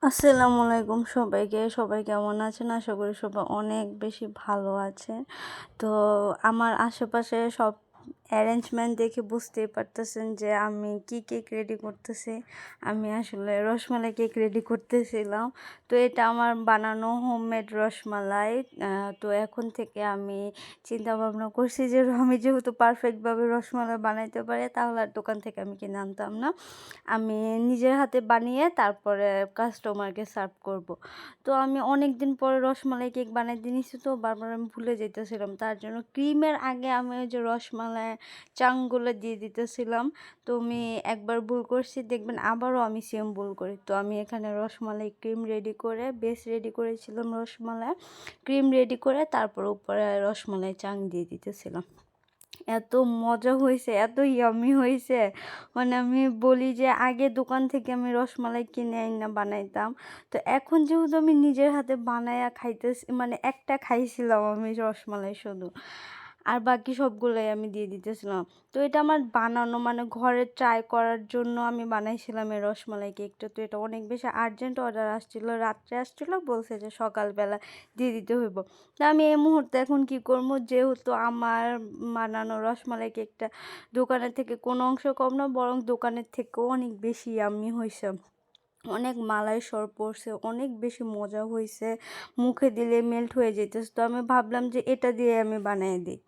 আসসালামু আলাইকুম সবাইকে। সবাই কেমন আছেন? আশা করি সবাই অনেক বেশি ভালো আছেন। তো আমার আশেপাশে সব অ্যারেঞ্জমেন্ট দেখে বুঝতেই পারতেছেন যে আমি কি কেক রেডি করতেছি। আমি আসলে রসমালাই কেক রেডি করতেছিলাম। তো এটা আমার বানানো হোমমেড রসমালাই। তো এখন থেকে আমি চিন্তা ভাবনা করছি যে আমি যেহেতু পারফেক্টভাবে রসমালাই বানাইতে পারি তাহলে আর দোকান থেকে আমি কিনে আনতাম না। আমি নিজের হাতে বানিয়ে তারপরে কাস্টমারকে সার্ভ করব। তো আমি অনেক দিন পরে রসমালাই কেক বানাইতে নিছি, তো বারবার আমি ভুলে যাইতেছিলাম। তার জন্য ক্রিমের আগে আমি ওই যে রসমালাই চাংগুলো দিয়ে দিতেছিলাম। তো আমি একবার ভুল করছি, দেখবেন আবারও আমি সেম ভুল করি। তো আমি এখানে রসমালাই ক্রিম রেডি করে বেস রেডি করেছিলাম, রসমালাই ক্রিম রেডি করে তারপর উপরে রসমালাই চাং দিয়ে দিতেছিলাম। এত মজা হয়েছে, এত ইয়াম্মি হয়েছে, মানে আমি বলি যে আগে দোকান থেকে আমি রসমালাই কিনে আইনা বানাইতাম। তো এখন যেহেতু আমি নিজের হাতে বানাইয়া খাইতেছি, মানে একটা খাইছিলাম আমি রসমালাই শুধু, আর বাকি সবগুলোই আমি দিয়ে দিতেছিলাম। তো এটা আমার বানানো, মানে ঘরে ট্রাই করার জন্য আমি বানাইছিলাম এই রসমালাই কেকটা। তো এটা অনেক বেশি আর্জেন্ট অর্ডার আসছিল, রাত্রে আসছিল, বলছে যে সকালবেলা দিয়ে দিতে হইব। তা আমি এই মুহূর্তে এখন কি করবো, যেহেতু আমার বানানো রসমালাই কেকটা দোকানের থেকে কোনো অংশ কম না, বরং দোকানের থেকেও অনেক বেশি ইয়াম্মি হয়েছে। অনেক মালাই সর পড়ছে, অনেক বেশি মজা হয়েছে, মুখে দিলে মেল্ট হয়ে যেতেছে। তো আমি ভাবলাম যে এটা দিয়ে আমি বানিয়ে দিই।